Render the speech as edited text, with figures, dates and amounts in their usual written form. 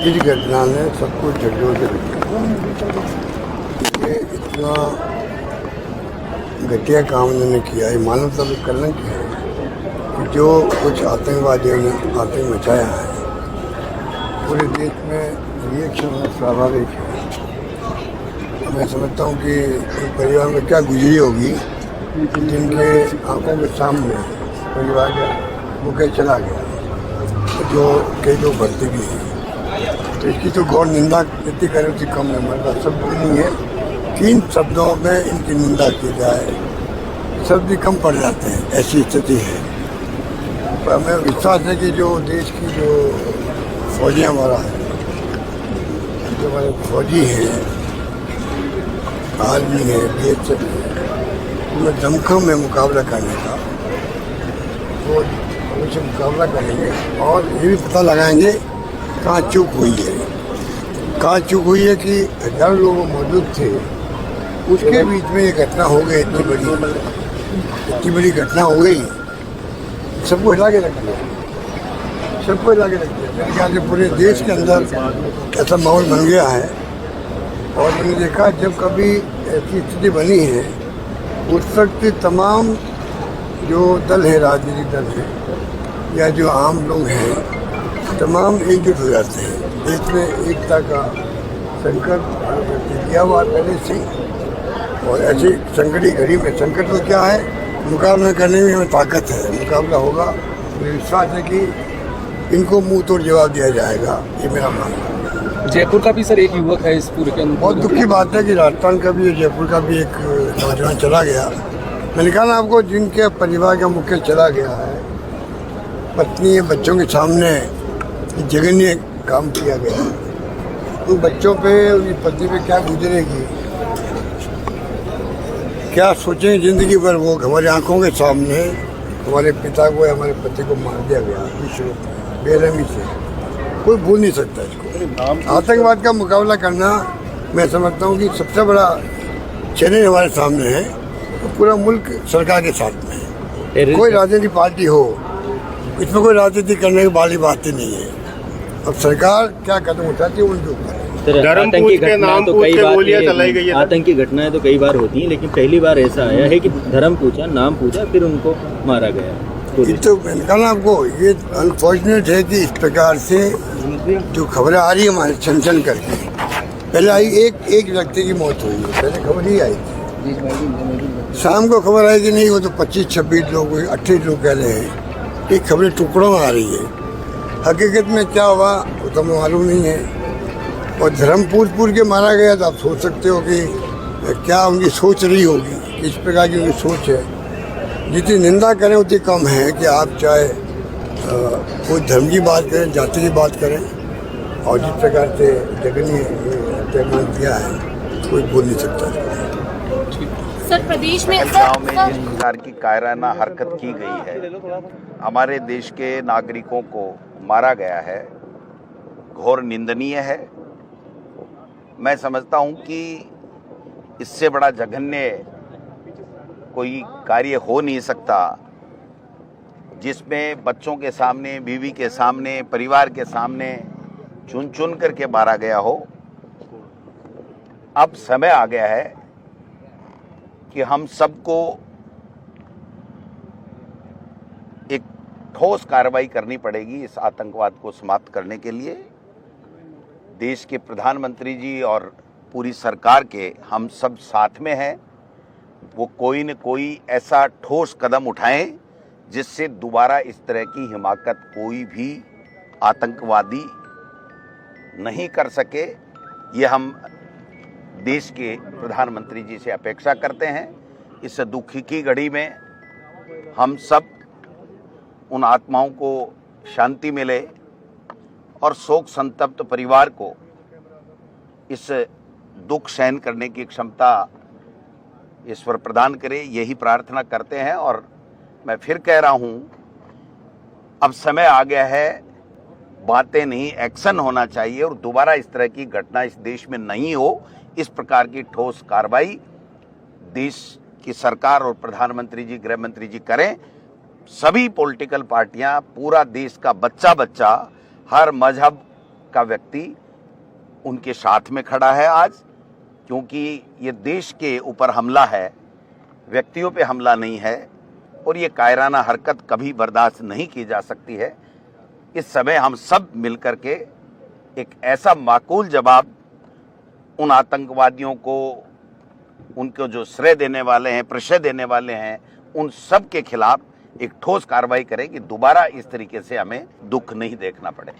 इस घटना ने सबको झकझोर के रख दिया। ये इतना घटिया काम उन्होंने किया है, मानवता में कलंक है कि जो कुछ आतंकवादियों ने आतंक मचाया है पूरे देश में, रिएक्शन स्वाभाविक है। मैं समझता हूँ कि एक परिवार में क्या गुजरी होगी जिनके आंखों के सामने परिवार का मुके चला गया, जो कई लोग भरते भी हैं। तो इसकी तो गौर निंदा जितनी करें उतनी कम है, मतलब शब्द नहीं है। 3 शब्दों में इनकी निंदा की जाए शब्द भी कम पड़ जाते हैं, ऐसी स्थिति है। पर हमें विश्वास है कि जो देश की जो फौजी हमारा है, जो हमारे फौजी हैं, आर्मी है, BSF है, उनमें दमखम है मुकाबला करने का। वो उनसे मुकाबला करेंगे और ये भी पता लगाएंगे कहाँ चूक हुई है। कहाँ चूक हुई है कि हजारों लोग मौजूद थे, उसके बीच में ये घटना हो गई, इतनी बड़ी घटना हो गई, सबको हिला के रख दिया, सबको हिला के रख दिया। मेरे ख्याल से पूरे देश के अंदर ऐसा माहौल बन गया है। और मैंने देखा जब कभी ऐसी स्थिति बनी है, उस वक्त तमाम जो दल है, राजनीतिक दल है या जो आम लोग हैं, तमाम एकजुट हो जाते हैं। देश में एकता का संकट दिया हुआ पहले से, और ऐसी संकट की घड़ी में संकट तो क्या है, मुकाबला करने में हमें ताकत है, मुकाबला होगा। मुझे विश्वास है कि इनको मुंह तोड़ जवाब दिया जाएगा, ये मेरा मानना है। जयपुर का भी सर एक युवक है इस पूरे के अंदर। बहुत दुख की बात है कि राजस्थान का भी, जयपुर का भी एक नौजवान चला गया। मैंने कहा ना आपको, जिनके परिवार का मुखिया चला गया है, पत्नी बच्चों के सामने जघन्य काम किया गया, उन बच्चों पे, उनकी पत्नी पे क्या गुजरेगी, क्या सोचेंगे जिंदगी भर। वो हमारी आंखों के सामने हमारे पिता को या हमारे पति को मार दिया गया बेरहमी से, कोई भूल नहीं सकता इसको। आतंकवाद का मुकाबला करना, मैं समझता हूँ कि सबसे बड़ा चैलेंज हमारे सामने है। तो पूरा मुल्क सरकार के साथ में है, कोई राजनीतिक पार्टी हो, इसमें कोई राजनीति करने की वाली बात ही नहीं है। अब सरकार क्या कदम उठाती है उनके ऊपर। आतंकी घटना तो कई बार, आतंकी घटनाएं तो कई बार होती हैं, लेकिन पहली बार ऐसा आया है कि धर्म पूछा, नाम पूछा, फिर उनको मारा गया। ये तो मैंने कहा ना आपको, ये अनफॉर्चुनेट है कि इस प्रकार से जो खबरें आ रही है हमारे छन करके। पहले आई एक व्यक्ति की मौत हुई है, पहले खबर ही आई थी। शाम को खबर आई कि नहीं, वो तो 25-26 लोग, 28 लोग कह रहे हैं। ये खबरें टुकड़ों में आ रही है, हकीकत में क्या हुआ वो तो हमें मालूम नहीं है। और धर्म पूछ के मारा गया, तो आप सोच सकते हो कि क्या उनकी सोच रही होगी, किस प्रकार की उनकी सोच है। जितनी निंदा करें उतनी कम है कि आप चाहे कोई धर्म की बात करें, जाति की बात करें, और जिस प्रकार से जघन्य हत्याकांड किया है, कोई बोल नहीं सकता। सर, प्रदेश में गाँव में जिस प्रकार की कायराना हरकत की गई है, हमारे देश के नागरिकों को मारा गया है, घोर निंदनीय है। मैं समझता हूं कि इससे बड़ा जघन्य कोई कार्य हो नहीं सकता, जिसमें बच्चों के सामने, बीवी के सामने, परिवार के सामने चुन करके मारा गया हो। अब समय आ गया है कि हम सबको एक ठोस कार्रवाई करनी पड़ेगी इस आतंकवाद को समाप्त करने के लिए। देश के प्रधानमंत्री जी और पूरी सरकार के हम सब साथ में हैं। वो कोई न कोई ऐसा ठोस कदम उठाएं जिससे दोबारा इस तरह की हिमाकत कोई भी आतंकवादी नहीं कर सके। ये हम देश के प्रधानमंत्री जी से अपेक्षा करते हैं। इस दुखी की घड़ी में हम सब उन आत्माओं को शांति मिले और शोक संतप्त परिवार को इस दुख सहन करने की क्षमता ईश्वर प्रदान करे, यही प्रार्थना करते हैं। और मैं फिर कह रहा हूं, अब समय आ गया है, बातें नहीं एक्शन होना चाहिए और दोबारा इस तरह की घटना इस देश में नहीं हो। इस प्रकार की ठोस कार्रवाई देश की सरकार और प्रधानमंत्री जी, गृह मंत्री जी करें। सभी पॉलिटिकल पार्टियां, पूरा देश का बच्चा बच्चा, हर मजहब, का व्यक्ति उनके साथ में खड़ा है आज, क्योंकि ये देश के ऊपर हमला है, व्यक्तियों पे हमला नहीं है और ये कायराना हरकत कभी बर्दाश्त नहीं की जा सकती है। इस समय हम सब मिलकर के एक ऐसा माकूल जवाब उन आतंकवादियों को, उनको जो श्रेय देने वाले हैं, प्रश्रय देने वाले हैं, उन सब के खिलाफ एक ठोस कार्रवाई करें कि दोबारा इस तरीके से हमें दुख नहीं देखना पड़े।